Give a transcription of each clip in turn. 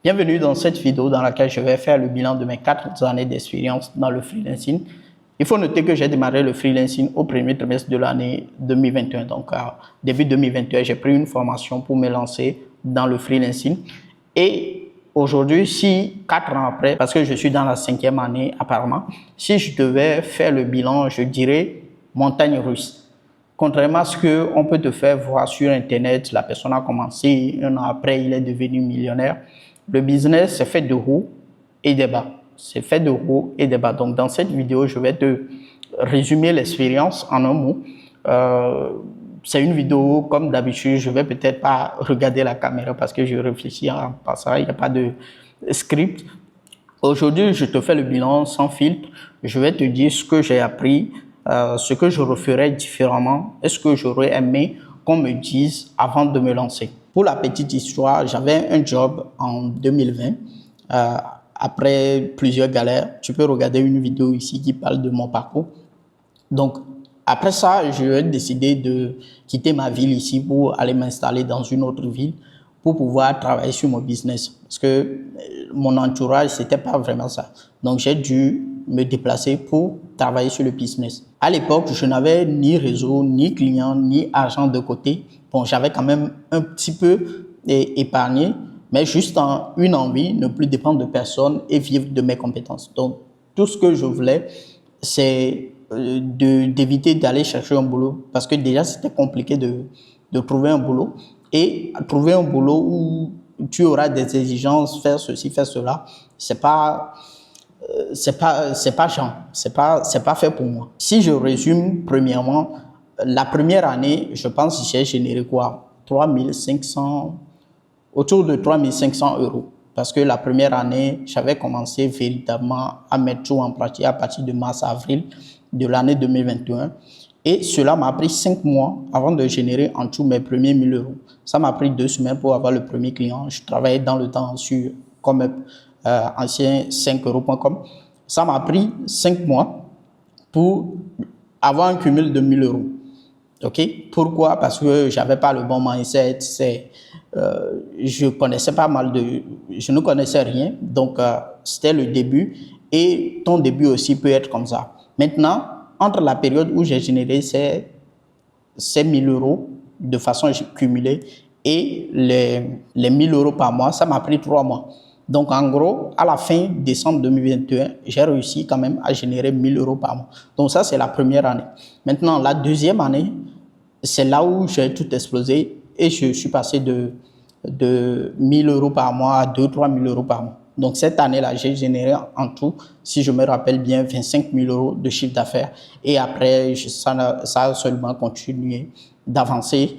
Bienvenue dans cette vidéo dans laquelle je vais faire le bilan de mes 4 années d'expérience dans le freelancing. Il faut noter que j'ai démarré le freelancing au premier trimestre de l'année 2021. Donc, début 2021, j'ai pris une formation pour me lancer dans le freelancing. Et aujourd'hui, si 4 ans après, parce que je suis dans la 5e année apparemment, si je devais faire le bilan, je dirais montagne russe. Contrairement à ce qu'on peut te faire voir sur Internet, la personne a commencé, un an après, il est devenu millionnaire. Le business, c'est fait de hauts et de bas. C'est fait de hauts et de bas. Donc, dans cette vidéo, je vais te résumer l'expérience en un mot. C'est une vidéo, comme d'habitude, je vais peut-être pas regarder la caméra parce que je réfléchis en passant, il n'y a pas de script. Aujourd'hui, je te fais le bilan sans filtre. Je vais te dire ce que j'ai appris, ce que je referais différemment et ce que j'aurais aimé qu'on me dise avant de me lancer. Pour la petite histoire, j'avais un job en 2020. Après plusieurs galères, tu peux regarder une vidéo ici qui parle de mon parcours. Donc, après ça, j'ai décidé de quitter ma ville ici pour aller m'installer dans une autre ville pour pouvoir travailler sur mon business. Parce que mon entourage, c'était pas vraiment ça. Donc, j'ai dû me déplacer pour travailler sur le business. À l'époque, je n'avais ni réseau, ni client, ni argent de côté. Bon, j'avais quand même un petit peu épargné, mais juste une envie, ne plus dépendre de personne et vivre de mes compétences. Donc, tout ce que je voulais, c'est d'éviter d'aller chercher un boulot parce que déjà, c'était compliqué de trouver un boulot. Et trouver un boulot où tu auras des exigences, faire ceci, faire cela, c'est pas fait pour moi. Si je résume, premièrement, la première année, je pense que j'ai généré quoi? Autour de 3500 euros. Parce que la première année, j'avais commencé véritablement à mettre tout en pratique à partir de mars-avril de l'année 2021. Et cela m'a pris 5 mois avant de générer en tout mes premiers 1000 euros. Ça m'a pris 2 semaines pour avoir le premier client. Je travaillais dans le temps sur comme ancien 5euros.com. Ça m'a pris 5 mois pour avoir un cumul de 1000 euros. OK? Pourquoi? Parce que j'avais pas le bon mindset. Je ne connaissais rien. Donc, c'était le début. Et ton début aussi peut être comme ça. Maintenant, entre la période où j'ai généré ces 1000 euros de façon cumulée et les 1000 euros par mois, ça m'a pris 3 mois. Donc, en gros, à la fin décembre 2021, j'ai réussi quand même à générer 1000 euros par mois. Donc, ça, c'est la première année. Maintenant, la deuxième année, c'est là où j'ai tout explosé et je suis passé de 1000 euros par mois à 2-3 000 euros par mois. Donc, cette année-là, j'ai généré en tout, si je me rappelle bien, 25 000 euros de chiffre d'affaires. Et après, ça a seulement continué d'avancer.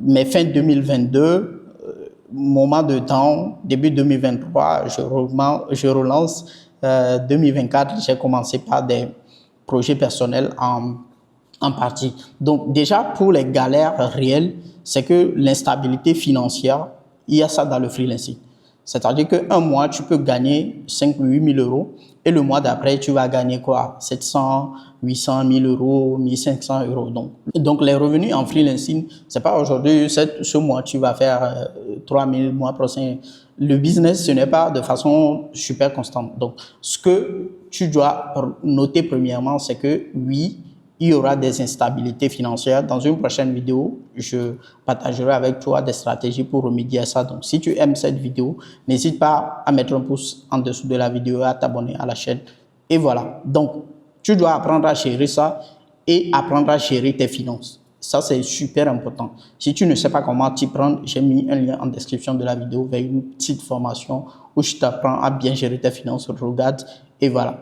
Mais fin 2022, moment de temps, début 2023, je relance. 2024, j'ai commencé par des projets personnels en partie. Donc, déjà, pour les galères réelles, c'est que l'instabilité financière, il y a ça dans le freelancing. C'est-à-dire qu'un mois, tu peux gagner 5 ou 8 000 euros et le mois d'après, tu vas gagner quoi? 700, 800 000 euros, 1500 euros. Donc, les revenus en freelancing, c'est pas aujourd'hui, ce mois, tu vas faire 3 000, mois prochain. Le business, ce n'est pas de façon super constante. Donc, ce que tu dois noter premièrement, c'est que oui, il y aura des instabilités financières. Dans une prochaine vidéo, je partagerai avec toi des stratégies pour remédier à ça. Donc, si tu aimes cette vidéo, n'hésite pas à mettre un pouce en dessous de la vidéo et à t'abonner à la chaîne. Et voilà. Donc, tu dois apprendre à gérer ça et apprendre à gérer tes finances. Ça, c'est super important. Si tu ne sais pas comment t'y prendre, j'ai mis un lien en description de la vidéo vers une petite formation où je t'apprends à bien gérer tes finances. Regarde et voilà.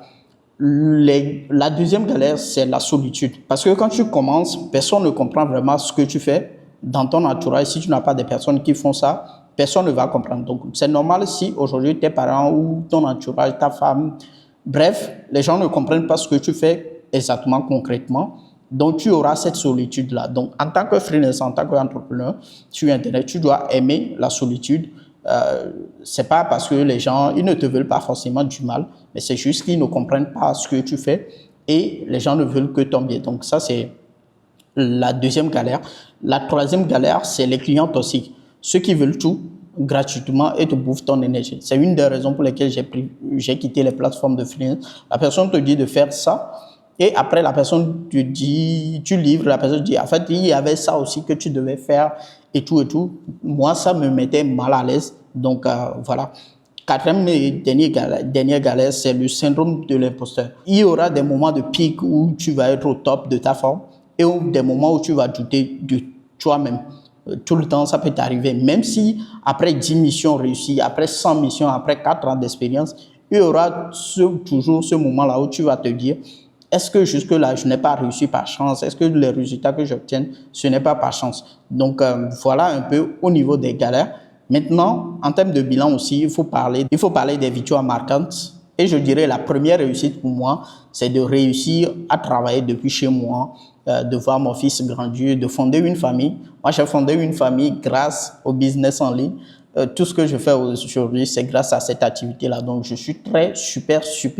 La deuxième galère, c'est la solitude. Parce que quand tu commences, personne ne comprend vraiment ce que tu fais dans ton entourage. Si tu n'as pas de personnes qui font ça, personne ne va comprendre. Donc, c'est normal si aujourd'hui tes parents ou ton entourage, ta femme, bref, les gens ne comprennent pas ce que tu fais exactement, concrètement. Donc, tu auras cette solitude-là. Donc, en tant que freelance, en tant qu'entrepreneur sur Internet, tu dois aimer la solitude. C'est pas parce que les gens, ils ne te veulent pas forcément du mal, mais c'est juste qu'ils ne comprennent pas ce que tu fais et les gens ne veulent que ton bien. Donc ça, c'est la deuxième galère. La troisième galère, c'est les clients toxiques. Ceux qui veulent tout gratuitement et te bouffe ton énergie. C'est une des raisons pour lesquelles j'ai quitté les plateformes de freelance. La personne te dit de faire ça et après la personne te dit, tu livres, la personne te dit, en fait, il y avait ça aussi que tu devais faire et tout et tout. Moi, ça me mettait mal à l'aise. Donc, voilà. Quatrième et dernière galère, c'est le syndrome de l'imposteur. Il y aura des moments de pic où tu vas être au top de ta forme et des moments où tu vas douter de toi-même. Tout le temps, ça peut t'arriver. Même si après 10 missions réussies, après 100 missions, après 4 ans d'expérience, il y aura toujours ce moment-là où tu vas te dire, est-ce que jusque-là, je n'ai pas réussi par chance? Est-ce que les résultats que j'obtiens, ce n'est pas par chance? Donc, voilà un peu au niveau des galères. Maintenant, en termes de bilan aussi, il faut parler des victoires marquantes. Et je dirais la première réussite pour moi, c'est de réussir à travailler depuis chez moi, de voir mon fils grandir, de fonder une famille. Moi, j'ai fondé une famille grâce au business en ligne. Tout ce que je fais aujourd'hui, c'est grâce à cette activité-là. Donc, je suis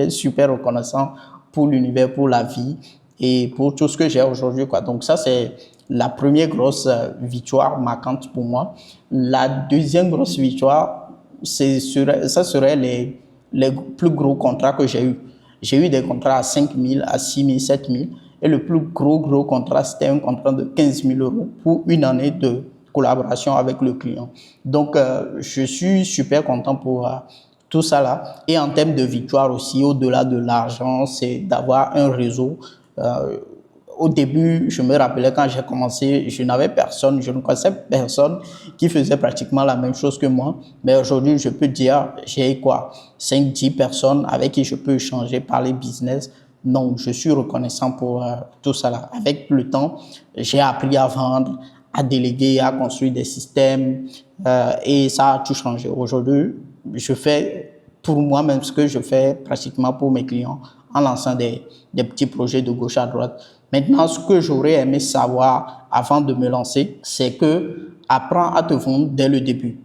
super reconnaissant pour l'univers, pour la vie et pour tout ce que j'ai aujourd'hui, quoi. Donc, ça, c'est la première grosse victoire marquante pour moi. La deuxième grosse victoire, ça serait les plus gros contrats que j'ai eu. J'ai eu des contrats à 5 000, à 6 000, 7 000. Et le plus gros contrat, c'était un contrat de 15 000 euros pour une année de collaboration avec le client. Donc, je suis super content pour tout ça là. Et en termes de victoire aussi, au-delà de l'argent, c'est d'avoir un réseau. Au début, je me rappelais quand j'ai commencé, je n'avais personne, je ne connaissais personne qui faisait pratiquement la même chose que moi. Mais aujourd'hui, je peux dire, j'ai quoi, 5-10 personnes avec qui je peux échanger, parler business. Donc, je suis reconnaissant pour tout ça là. Avec le temps, j'ai appris à vendre, à déléguer, à construire des systèmes et ça a tout changé. Aujourd'hui, je fais pour moi-même ce que je fais pratiquement pour mes clients en lançant des petits projets de gauche à droite. Maintenant, ce que j'aurais aimé savoir avant de me lancer, c'est que apprends à te vendre dès le début.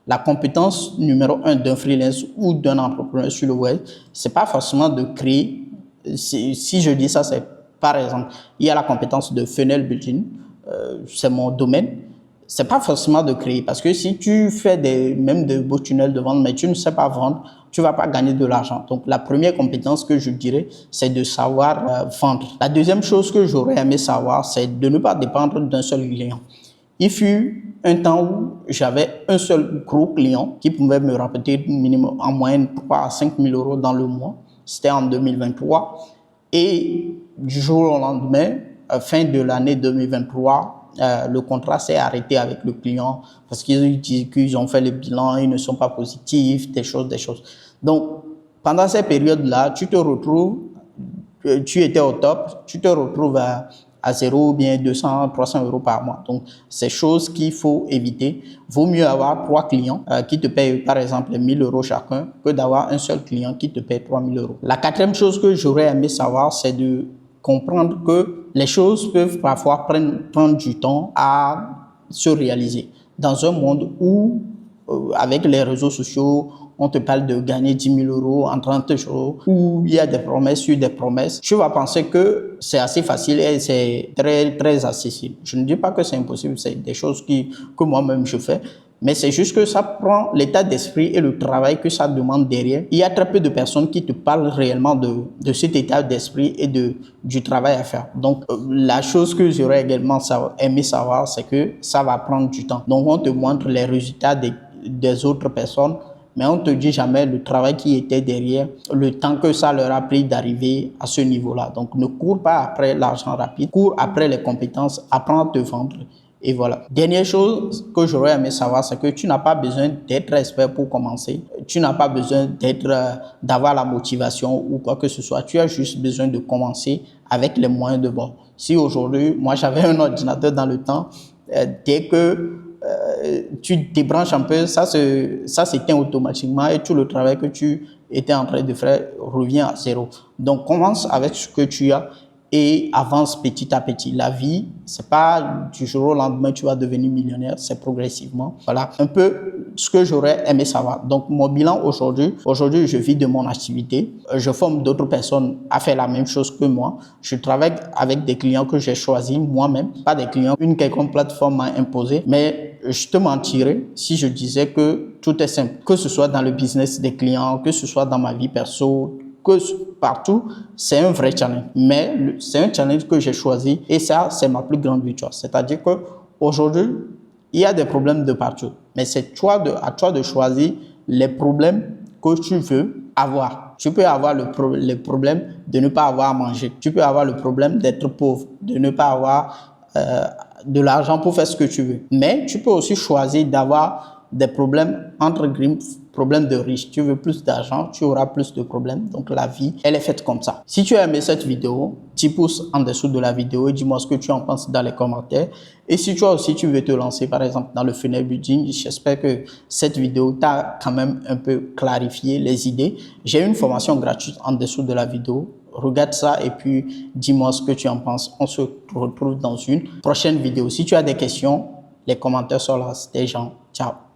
La compétence numéro 1 d'un freelance ou d'un entrepreneur sur le web, c'est pas forcément de créer. Si je dis ça, c'est par exemple, il y a la compétence de funnel building, c'est mon domaine. C'est pas forcément de créer parce que si tu fais même de beaux tunnels de vente, mais tu ne sais pas vendre, tu vas pas gagner de l'argent. Donc, la première compétence que je dirais, c'est de savoir vendre. La deuxième chose que j'aurais aimé savoir, c'est de ne pas dépendre d'un seul client. Il fut un temps où j'avais un seul gros client qui pouvait me rapporter minimum, en moyenne 3 à 5 000 euros dans le mois. C'était en 2023. Et du jour au lendemain, fin de l'année 2023, le contrat s'est arrêté avec le client parce qu'ils disent qu'ils ont fait le bilan, ils ne sont pas positifs, des choses. Donc, pendant ces périodes-là, tu te retrouves, tu étais au top, tu te retrouves à 0 ou bien 200, 300 euros par mois. Donc, c'est choses qu'il faut éviter. Vaut mieux avoir 3 clients qui te payent, par exemple, 1 000 euros chacun que d'avoir un seul client qui te paye 3 000 euros. La quatrième chose que j'aurais aimé savoir, c'est de comprendre que les choses peuvent parfois prendre du temps à se réaliser. Dans un monde où, avec les réseaux sociaux, on te parle de gagner 10 000 euros en 30 jours, où il y a des promesses sur des promesses, tu vas penser que c'est assez facile et c'est très accessible. Je ne dis pas que c'est impossible, c'est des choses que moi-même je fais. Mais c'est juste que ça prend l'état d'esprit et le travail que ça demande derrière. Il y a très peu de personnes qui te parlent réellement de cet état d'esprit et du travail à faire. Donc, la chose que j'aurais également aimé savoir, c'est que ça va prendre du temps. Donc, on te montre les résultats des autres personnes, mais on ne te dit jamais le travail qui était derrière, le temps que ça leur a pris d'arriver à ce niveau-là. Donc, ne cours pas après l'argent rapide, cours après les compétences, apprends à te vendre. Et voilà. Dernière chose que j'aurais aimé savoir, c'est que tu n'as pas besoin d'être expert pour commencer. Tu n'as pas besoin d'avoir la motivation ou quoi que ce soit. Tu as juste besoin de commencer avec les moyens de bord. Si aujourd'hui, moi j'avais un ordinateur dans le temps, dès que tu débranches un peu, ça s'éteint automatiquement et tout le travail que tu étais en train de faire revient à zéro. Donc commence avec ce que tu as et avance petit à petit. La vie, c'est pas du jour au lendemain tu vas devenir millionnaire, c'est progressivement. Voilà un peu ce que j'aurais aimé savoir. Donc mon bilan aujourd'hui, je vis de mon activité. Je forme d'autres personnes à faire la même chose que moi. Je travaille avec des clients que j'ai choisis moi-même, pas des clients qu'une quelconque plateforme m'a imposé, mais je te mentirais si je disais que tout est simple. Que ce soit dans le business des clients, que ce soit dans ma vie perso, que partout, c'est un vrai challenge. Mais c'est un challenge que j'ai choisi et ça, c'est ma plus grande victoire. C'est-à-dire que aujourd'hui, il y a des problèmes de partout. Mais c'est à toi de choisir les problèmes que tu veux avoir. Tu peux avoir le problème de ne pas avoir à manger. Tu peux avoir le problème d'être pauvre, de ne pas avoir de l'argent pour faire ce que tu veux. Mais tu peux aussi choisir d'avoir des problèmes, entre guillemets, problèmes de riches. Tu veux plus d'argent, tu auras plus de problèmes. Donc la vie, elle est faite comme ça. Si tu as aimé cette vidéo, tu pousses en dessous de la vidéo et dis-moi ce que tu en penses dans les commentaires. Et si toi aussi tu veux te lancer par exemple dans le funnel building, j'espère que cette vidéo t'a quand même un peu clarifié les idées. J'ai une formation gratuite en dessous de la vidéo. Regarde ça et puis dis-moi ce que tu en penses. On se retrouve dans une prochaine vidéo. Si tu as des questions, les commentaires sont là. C'était Jean. Ciao.